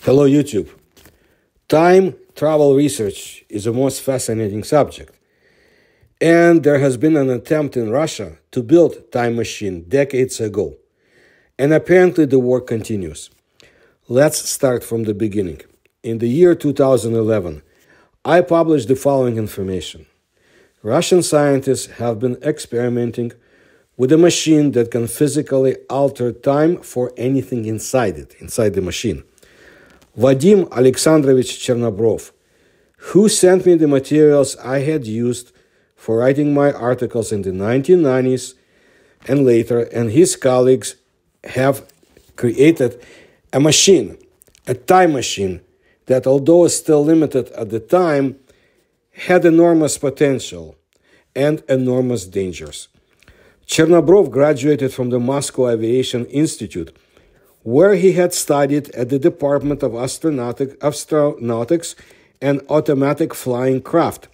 Hello, YouTube. Time travel research is a most fascinating subject. And there has been an attempt in Russia to build a time machine decades ago. And apparently the work continues. Let's start from the beginning. In the year 2011, I published the following information. Russian scientists have been experimenting with a machine that can physically alter time for anything inside the machine. Vadim Alexandrovich Chernobrov, who sent me the materials I had used for writing my articles in the 1990s and later, and his colleagues have created a machine, a time machine, that although still limited at the time, had enormous potential and enormous dangers. Chernobrov graduated from the Moscow Aviation Institute, where he had studied at the Department of Astronautics and Automatic Flying Craft.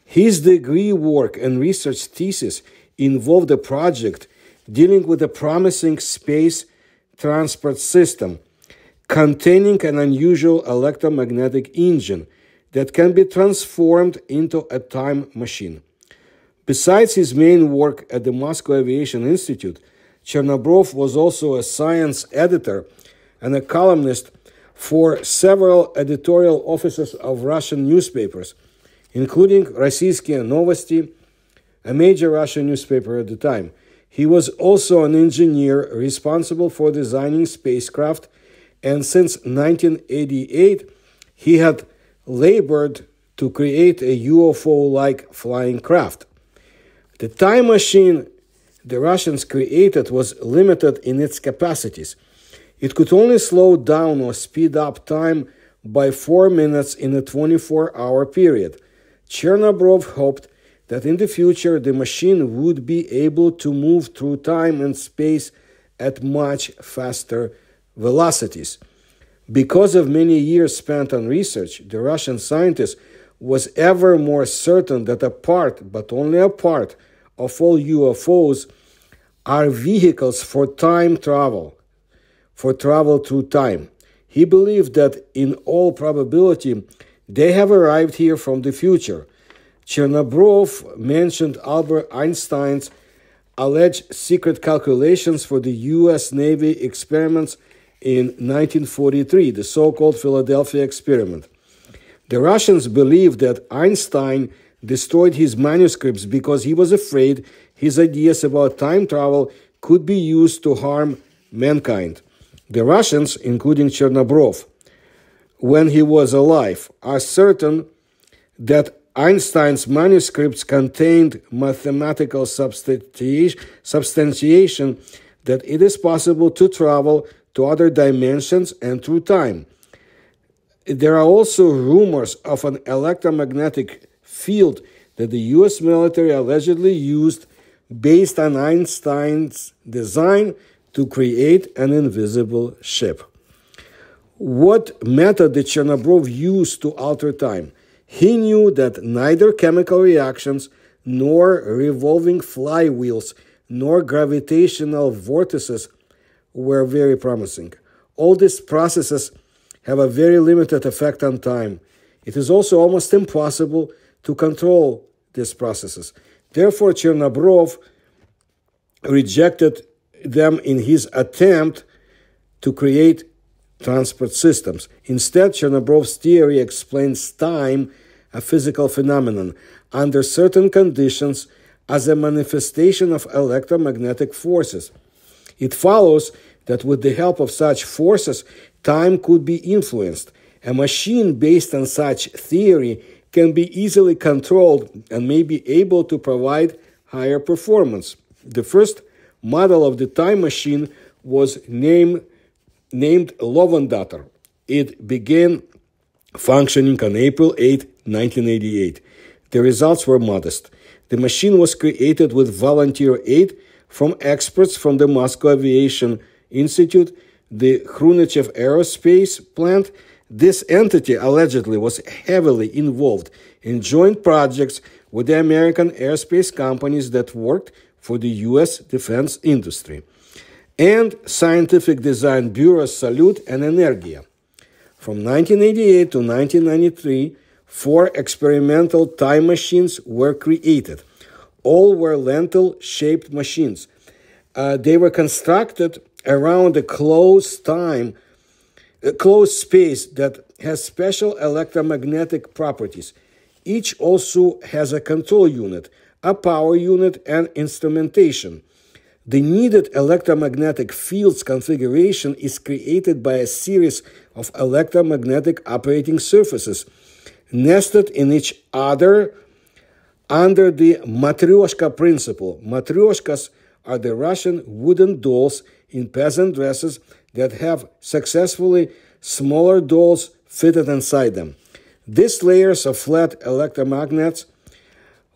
His degree work and research thesis involved a project dealing with a promising space transport system containing an unusual electromagnetic engine that can be transformed into a time machine. Besides his main work at the Moscow Aviation Institute, Chernobrov was also a science editor and a columnist for several editorial offices of Russian newspapers, including Российские новости, a major Russian newspaper at the time. He was also an engineer responsible for designing spacecraft, and since 1988, he had labored to create a UFO-like flying craft. The time machine the Russians created was limited in its capacities. It could only slow down or speed up time by 4 minutes in a 24-hour period. Chernobrov hoped that in the future the machine would be able to move through time and space at much faster velocities. Because of many years spent on research, the Russian scientist was ever more certain that a part, but only a part, of all UFOs are vehicles for time travel, for travel through time. He believed that in all probability they have arrived here from the future. Chernobrov mentioned Albert Einstein's alleged secret calculations for the U.S. Navy experiments in 1943, the so-called Philadelphia experiment. The Russians believed that Einstein destroyed his manuscripts because he was afraid his ideas about time travel could be used to harm mankind. The Russians, including Chernobrov, when he was alive, are certain that Einstein's manuscripts contained mathematical substantiation that it is possible to travel to other dimensions and through time. There are also rumors of an electromagnetic field that the U.S. military allegedly used based on Einstein's design to create an invisible ship. What method did Chernobrov use to alter time? He knew that neither chemical reactions, nor revolving flywheels, nor gravitational vortices were very promising. All these processes have a very limited effect on time. It is also almost impossible to control these processes. Therefore, Chernobrov rejected them in his attempt to create transport systems. Instead, Chernobrov's theory explains time, a physical phenomenon, under certain conditions as a manifestation of electromagnetic forces. It follows that with the help of such forces, time could be influenced. A machine based on such theory can be easily controlled and may be able to provide higher performance. The first model of the time machine was named Lovendator. It began functioning on April 8, 1988. The results were modest. The machine was created with volunteer aid from experts from the Moscow Aviation Institute, the Khrushchev Aerospace plant. This entity allegedly was heavily involved in joint projects with the American aerospace companies that worked for the U.S. defense industry, and scientific design bureaus Salyut and Energia. From 1988 to 1993, 4 experimental time machines were created. All were lentil-shaped machines. They were constructed around a closed space that has special electromagnetic properties. Each also has a control unit, a power unit, and instrumentation. The needed electromagnetic field's configuration is created by a series of electromagnetic operating surfaces nested in each other under the matryoshka principle. Matryoshkas are the Russian wooden dolls in peasant dresses that have successfully smaller dolls fitted inside them. These layers of flat electromagnets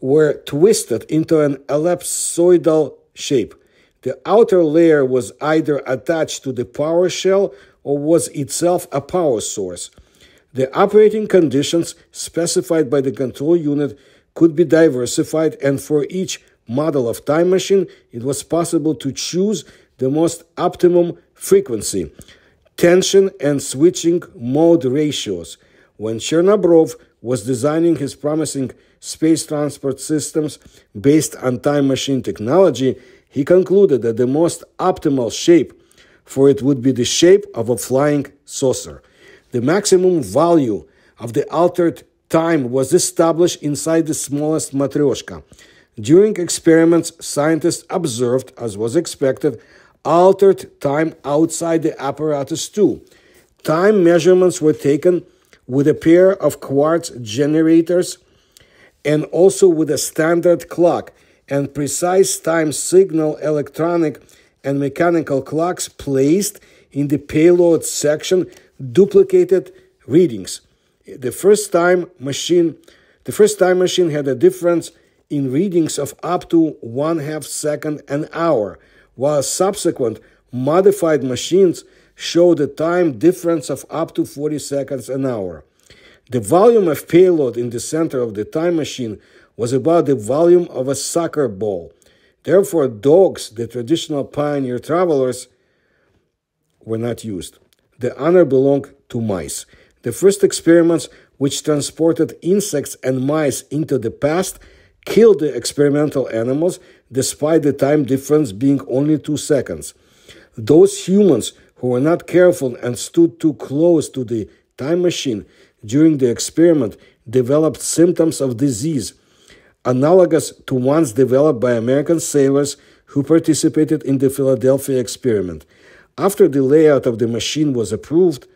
were twisted into an ellipsoidal shape. The outer layer was either attached to the power shell or was itself a power source. The operating conditions specified by the control unit could be diversified, and for each model of time machine, it was possible to choose the most optimum frequency, tension, and switching mode ratios. When Chernobrov was designing his promising space transport systems based on time machine technology, he concluded that the most optimal shape for it would be the shape of a flying saucer. The maximum value of the altered time was established inside the smallest matryoshka. During experiments, scientists observed, as was expected, altered time outside the apparatus too. Time measurements were taken with a pair of quartz generators and also with a standard clock, and precise time signal electronic and mechanical clocks placed in the payload section duplicated readings. The first time machine had a difference in readings of up to 1/2 second an hour, while subsequent modified machines showed a time difference of up to 40 seconds an hour. The volume of payload in the center of the time machine was about the volume of a soccer ball. Therefore, dogs, the traditional pioneer travelers, were not used. The honor belonged to mice. The first experiments, which transported insects and mice into the past, killed the experimental animals, despite the time difference being only 2 seconds. Those humans who were not careful and stood too close to the time machine during the experiment developed symptoms of disease, analogous to ones developed by American sailors who participated in the Philadelphia experiment. After the layout of the machine was improved,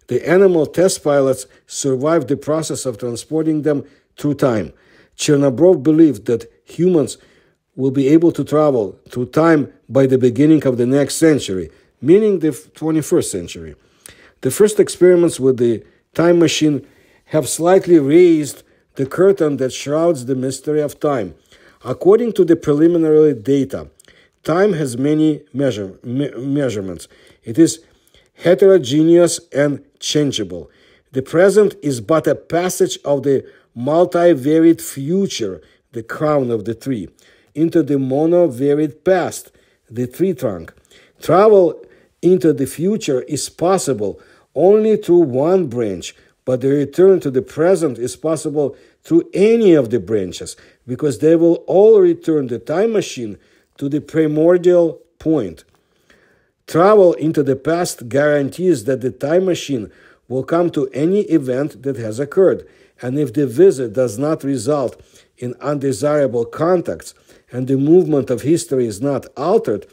the animal test pilots survived the process of transporting them through time. Chernobrov believed that humans will be able to travel through time by the beginning of the next century, meaning the 21st century. The first experiments with the time machine have slightly raised the curtain that shrouds the mystery of time. According to the preliminary data, time has many measurements. It is heterogeneous and changeable. The present is but a passage of the multivariate future, the crown of the tree, into the monovariate past, the tree trunk. Travel into the future is possible only through one branch, but the return to the present is possible through any of the branches, because they will all return the time machine to the primordial point. Travel into the past guarantees that the time machine will come to any event that has occurred, and if the visit does not result in undesirable contacts and the movement of history is not altered,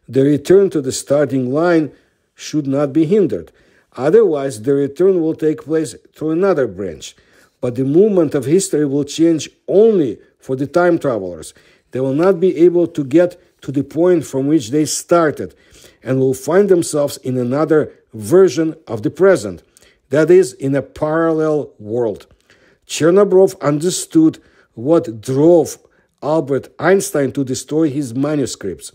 the return to the starting line should not be hindered. Otherwise, the return will take place through another branch. But the movement of history will change only for the time travelers. They will not be able to get to the point from which they started and will find themselves in another version of the present, that is, in a parallel world. Chernobrov understood what drove Albert Einstein to destroy his manuscripts.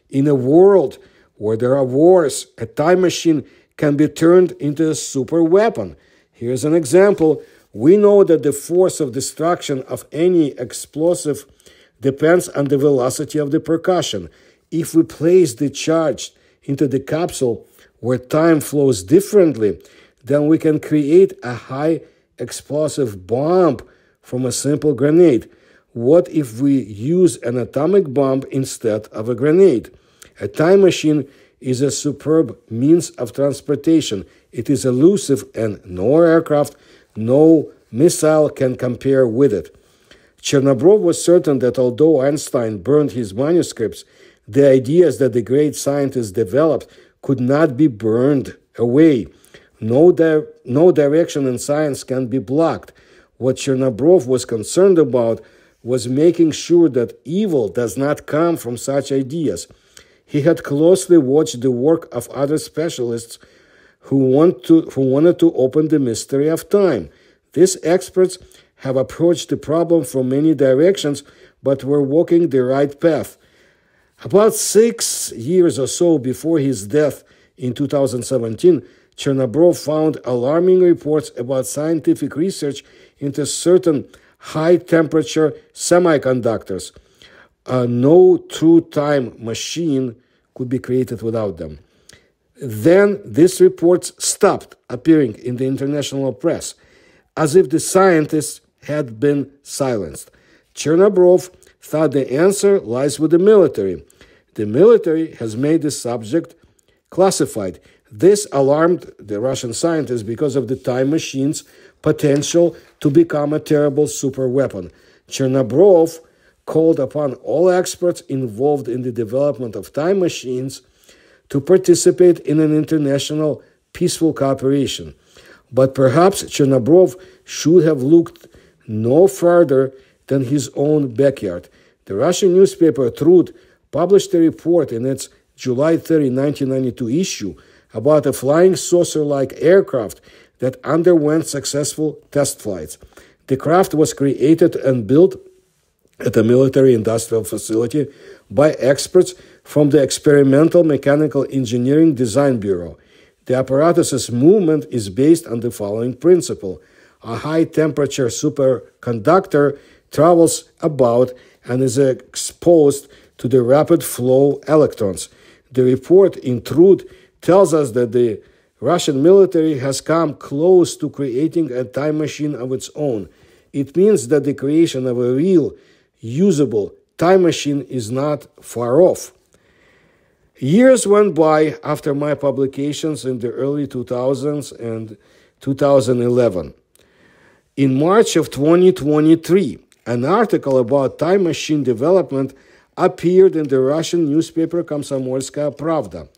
In a world where there are wars, a time machine can be turned into a super weapon. Here's an example. We know that the force of destruction of any explosive depends on the velocity of the percussion. If we place the charge into the capsule where time flows differently, then we can create a high explosive bomb from a simple grenade. What if we use an atomic bomb instead of a grenade? A time machine is a superb means of transportation. It is elusive and no aircraft, no missile can compare with it. Chernobyl was certain that although Einstein burned his manuscripts, the ideas that the great scientist developed could not be burned away. No direction in science can be blocked. What Chernobyl was concerned about was making sure that evil does not come from such ideas. He had closely watched the work of other specialists who wanted to open the mystery of time. These experts have approached the problem from many directions, but were walking the right path. About 6 years or so before his death in 2017, Chernobyl found alarming reports about scientific research into certain high-temperature semiconductors. No true time machine could be created without them. Then these reports stopped appearing in the international press, as if the scientists had been silenced. Chernobyl thought the answer lies with the military. The military has made the subject classified. This alarmed the Russian scientists because of the time machine's potential to become a terrible superweapon. Chernobyl called upon all experts involved in the development of time machines to participate in an international peaceful cooperation. But perhaps Chernobyl should have looked no further than his own backyard. The Russian newspaper Trud published a report in its July 30, 1992 issue about a flying saucer-like aircraft that underwent successful test flights. The craft was created and built at a military-industrial facility by experts from the Experimental Mechanical Engineering Design Bureau. The apparatus's movement is based on the following principle. A high-temperature superconductor travels about and is exposed to the rapid flow electrons. The report in Trud tells us that the Russian military has come close to creating a time machine of its own. It means that the creation of a real, usable time machine is not far off. Years went by after my publications in the early 2000s and 2011. In March of 2023, an article about time machine development appeared in the Russian newspaper Komsomolskaya Pravda.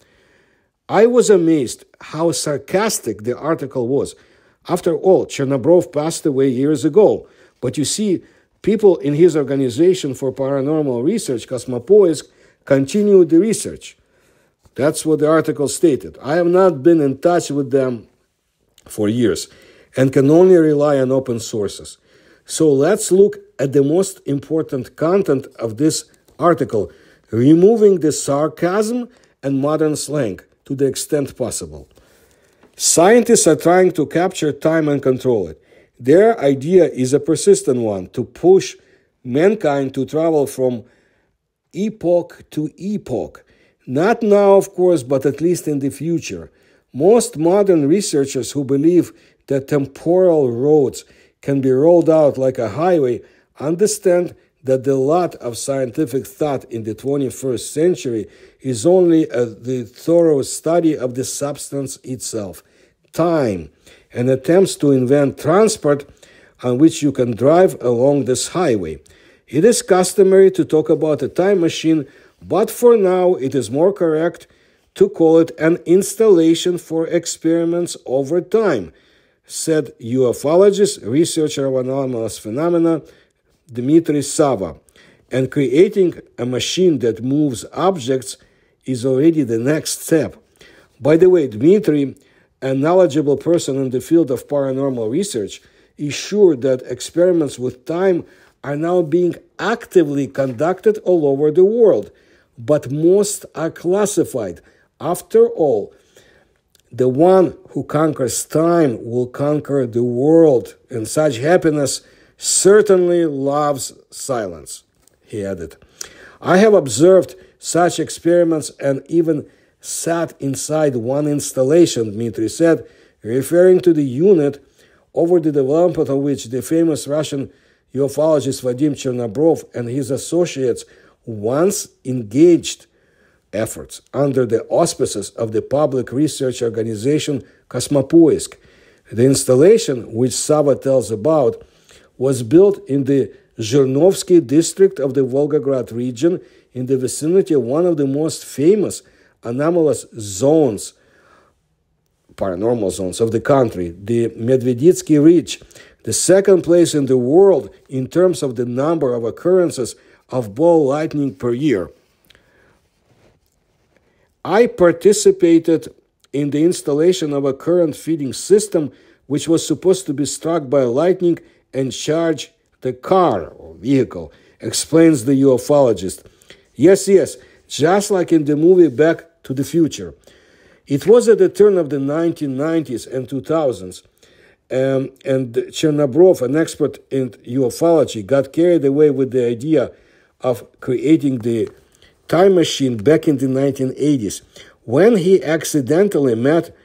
I was amazed how sarcastic the article was. After all, Chernobyl passed away years ago. But you see, people in his organization for paranormal research, Cosmopoisk, continued the research. That's what the article stated. I have not been in touch with them for years and can only rely on open sources. So let's look at the most important content of this article, removing the sarcasm and modern slang to the extent possible. Scientists are trying to capture time and control it. Their idea is a persistent one, to push mankind to travel from epoch to epoch. Not now, of course, but at least in the future. Most modern researchers who believe that temporal roads can be rolled out like a highway understand that the lot of scientific thought in the 21st century is only the thorough study of the substance itself, time, and attempts to invent transport on which you can drive along this highway. It is customary to talk about a time machine, but for now it is more correct to call it an installation for experiments over time, said ufologist, researcher of anomalous phenomena, Dmitry Sava. And creating a machine that moves objects is already the next step. By the way, Dmitry, a knowledgeable person in the field of paranormal research, is sure that experiments with time are now being actively conducted all over the world, but most are classified. After all, the one who conquers time will conquer the world, and such happiness certainly loves silence, he added. I have observed such experiments and even sat inside one installation, Dmitry said, referring to the unit over the development of which the famous Russian ufologist Vadim Chernobrov and his associates once engaged efforts under the auspices of the public research organization Kosmopoisk. The installation, which Sava tells about, was built in the Zhernovsky district of the Volgograd region in the vicinity of one of the most famous anomalous zones, paranormal zones of the country, the Medveditsky Ridge, the second place in the world in terms of the number of occurrences of ball lightning per year. I participated in the installation of a current feeding system which was supposed to be struck by lightning and charge the car or vehicle, explains the ufologist. Yes, just like in the movie Back to the Future. It was at the turn of the 1990s and 2000s, and Chernobrov, an expert in ufology, got carried away with the idea of creating the time machine back in the 1980s, when he accidentally met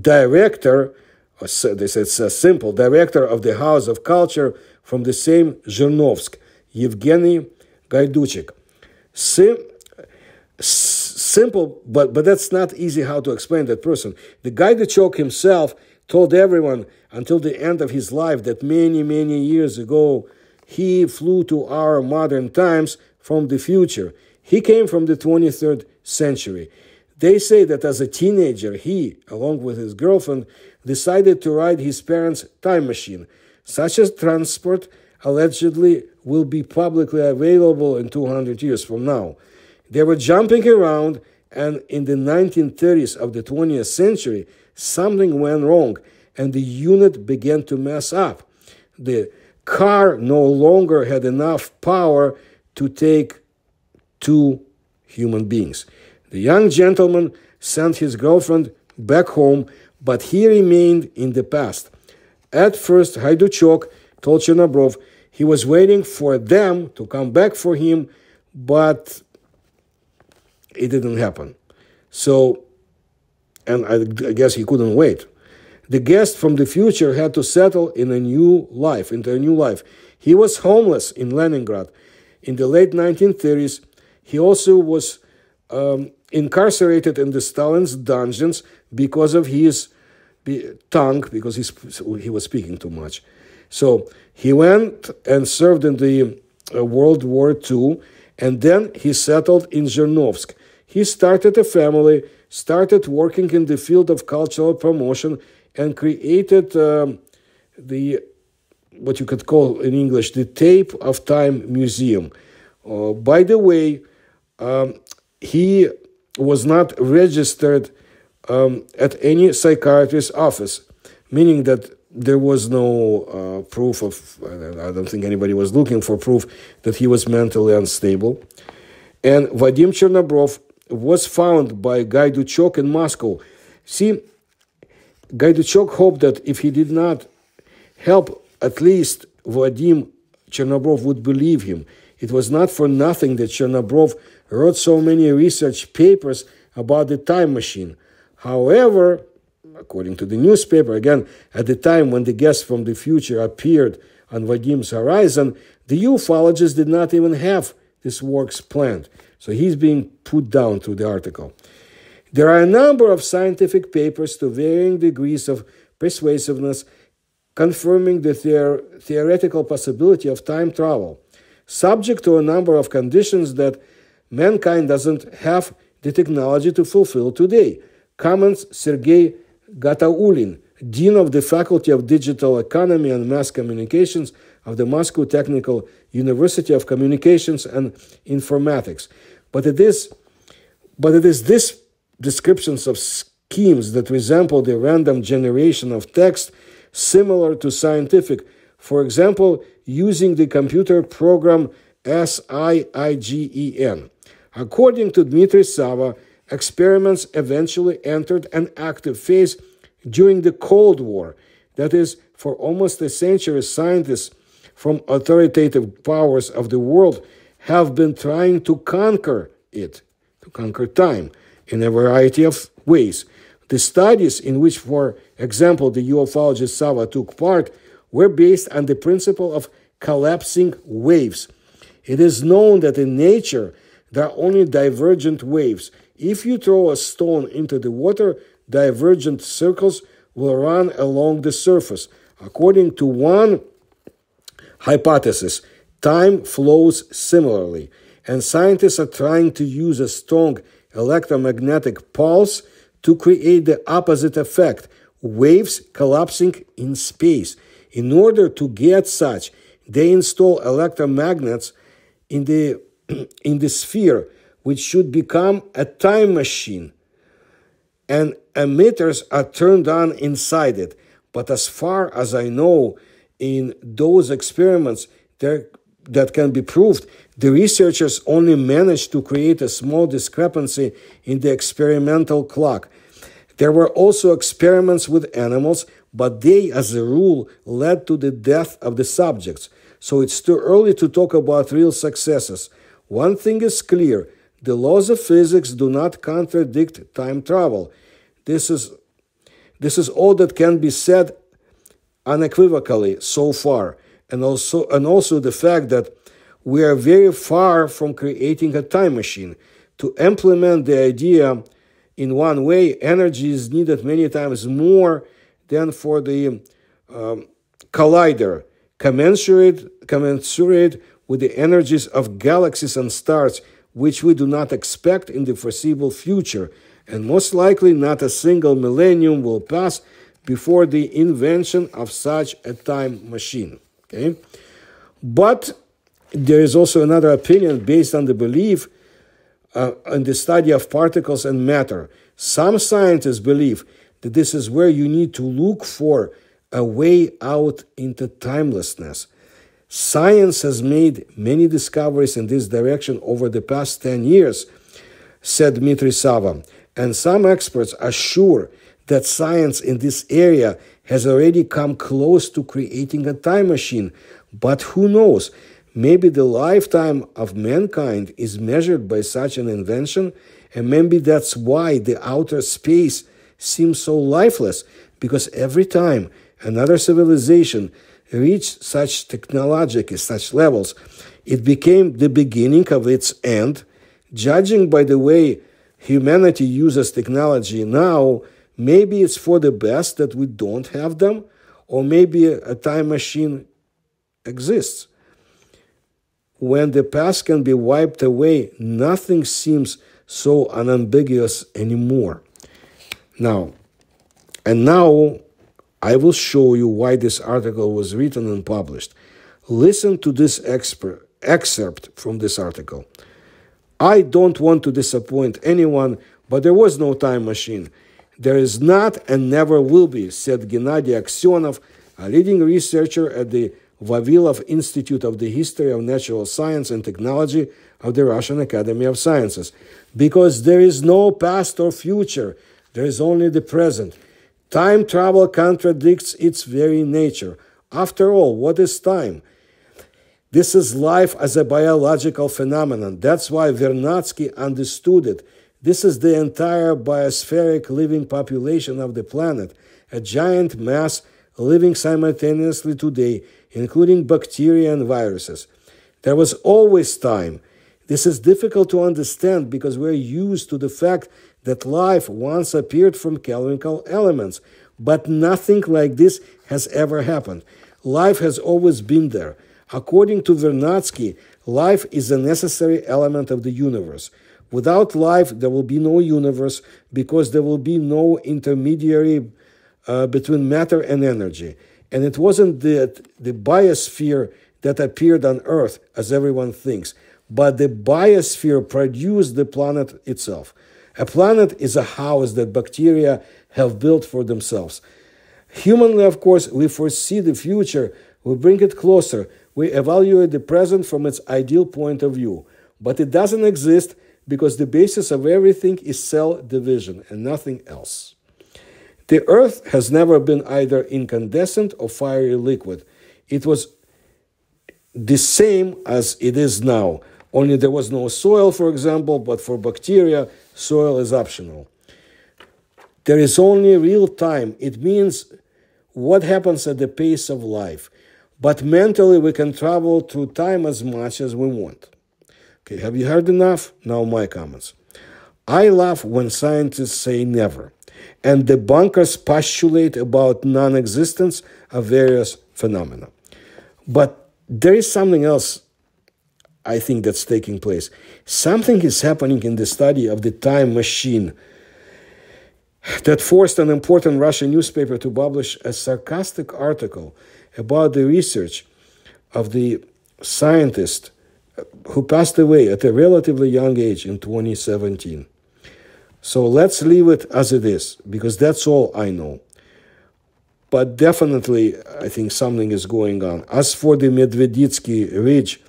director, they said it's simple, director of the House of Culture from the same Zhernovsk, Yevgeny Gaiduchik. Simple, but that's not easy how to explain that person. The Gaiduchok himself told everyone until the end of his life that many, many years ago, he flew to our modern times from the future. He came from the 23rd century. They say that as a teenager, he, along with his girlfriend, decided to ride his parents' time machine. Such a transport allegedly will be publicly available in 200 years from now. They were jumping around, and in the 1930s of the 20th century, something went wrong, and the unit began to mess up. The car no longer had enough power to take two human beings. The young gentleman sent his girlfriend back home, but he remained in the past. At first, Haiduchok told Chernobrov he was waiting for them to come back for him, but it didn't happen. So, and I guess he couldn't wait. The guest from the future had to settle into a new life. He was homeless in Leningrad. In the late 1930s, he also was incarcerated in the Stalin's dungeons because of his tongue, because he was speaking too much. So he went and served in the World War II, and then he settled in Zhernovsk. He started a family, started working in the field of cultural promotion, and created what you could call in English the Tape of Time Museum. By the way, he was not registered at any psychiatrist's office, meaning that there was no proof of, I don't think anybody was looking for proof that he was mentally unstable. And Vadim Chernobrov was found by Gaiduchok in Moscow. See, Gaiduchok hoped that if he did not help, at least Vadim Chernobrov would believe him. It was not for nothing that Chernobrov wrote so many research papers about the time machine. However, according to the newspaper, again, at the time when the guest from the future appeared on Vadim's horizon, the ufologist did not even have this works planned. So he's being put down through the article. There are a number of scientific papers to varying degrees of persuasiveness confirming the theoretical possibility of time travel, subject to a number of conditions that mankind doesn't have the technology to fulfill today, comments Sergei Gataulin, Dean of the Faculty of Digital Economy and Mass Communications of the Moscow Technical University of Communications and Informatics. But it is this descriptions of schemes that resemble the random generation of text similar to scientific, for example, using the computer program SIIGEN. According to Dmitry Sava, experiments eventually entered an active phase during the Cold War. That is, for almost a century, scientists from authoritative powers of the world have been trying to conquer it. to conquer time in a variety of ways. The studies in which, for example, the ufologist Sava took part were based on the principle of collapsing waves. It is known that in nature there are only divergent waves. If you throw a stone into the water, divergent circles will run along the surface. According to one hypothesis, time flows similarly, and scientists are trying to use a strong electromagnetic pulse to create the opposite effect, waves collapsing in space. In order to get such, they install electromagnets in the sphere, which should become a time machine, and emitters are turned on inside it. But as far as I know, in those experiments that can be proved, the researchers only managed to create a small discrepancy in the experimental clock. There were also experiments with animals, but they, as a rule, led to the death of the subjects. So it's too early to talk about real successes. One thing is clear: the laws of physics do not contradict time travel. This is all that can be said unequivocally so far, and also the fact that we are very far from creating a time machine. To implement the idea in one way, energy is needed many times more than for the collider, commensurate with the energies of galaxies and stars, which we do not expect in the foreseeable future, and most likely not a single millennium will pass before the invention of such a time machine. Okay? But there is also another opinion based on the belief in the study of particles and matter. Some scientists believe that this is where you need to look for a way out into timelessness. Science has made many discoveries in this direction over the past 10 years, said Dmitry Sava, and some experts are sure that science in this area has already come close to creating a time machine. But who knows? Maybe the lifetime of mankind is measured by such an invention, and maybe that's why the outer space seems so lifeless, because every time another civilization reached such such levels, it became the beginning of its end. Judging by the way humanity uses technology now, maybe it's for the best that we don't have them, or maybe a time machine exists. When the past can be wiped away, nothing seems so unambiguous anymore. Now I will show you why this article was written and published. Listen to this excerpt from this article. I don't want to disappoint anyone, but there was no time machine. There is not and never will be, said Gennady Aksionov, a leading researcher at the Vavilov Institute of the History of Natural Science and Technology of the Russian Academy of Sciences. Because there is no past or future, there is only the present. Time travel contradicts its very nature. After all, what is time? This is life as a biological phenomenon. That's why Vernadsky understood it. This is the entire biospheric living population of the planet, a giant mass living simultaneously today, including bacteria and viruses. There was always time. This is difficult to understand because we're used to the fact that life once appeared from chemical elements, but nothing like this has ever happened. Life has always been there. According to Vernadsky, life is a necessary element of the universe. Without life, there will be no universe because there will be no intermediary between matter and energy. And it wasn't the biosphere that appeared on Earth, as everyone thinks, but the biosphere produced the planet itself. A planet is a house that bacteria have built for themselves. Humanly, of course, we foresee the future, we bring it closer, we evaluate the present from its ideal point of view. But it doesn't exist because the basis of everything is cell division and nothing else. The Earth has never been either incandescent or fiery liquid. It was the same as it is now. Only there was no soil, for example, but for bacteria, soil is optional. There is only real time. It means what happens at the pace of life. But mentally, we can travel through time as much as we want. Okay, have you heard enough? Now my comments. I laugh when scientists say never, and debunkers postulate about non-existence of various phenomena. But there is something else I think that's taking place. Something is happening in the study of the time machine that forced an important Russian newspaper to publish a sarcastic article about the research of the scientist who passed away at a relatively young age in 2017. So let's leave it as it is, because that's all I know. But definitely, I think something is going on. As for the Medveditsky Ridge,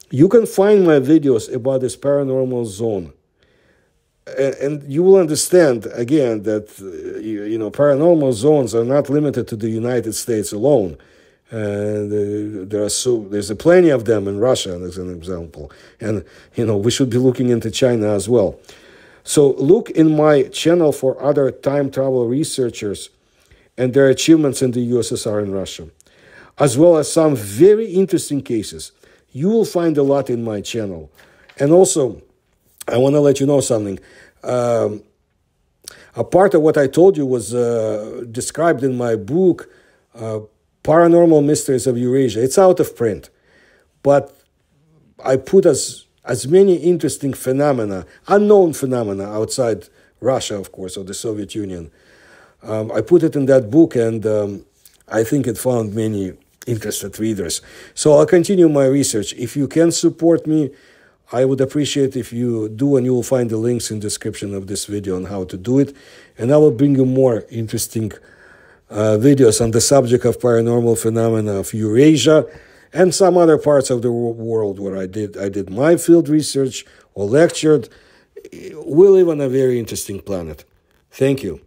you can find my videos about this paranormal zone. And you will understand, again, that paranormal zones are not limited to the United States alone. There's plenty of them in Russia, as an example. And, we should be looking into China as well. So look in my channel for other time travel researchers and their achievements in the USSR and Russia, as well as some very interesting cases. You will find a lot in my channel. And also, I want to let you know something. A part of what I told you was described in my book, Paranormal Mysteries of Eurasia. It's out of print, but I put as many interesting phenomena, unknown phenomena outside Russia, of course, or the Soviet Union. I put it in that book, and I think it found many interested readers. So I'll continue my research. If you can support me, I would appreciate if you do, and you will find the links in the description of this video on how to do it. And I will bring you more interesting videos on the subject of paranormal phenomena of Eurasia and some other parts of the world where I did my field research or lectured. We live on a very interesting planet. Thank you.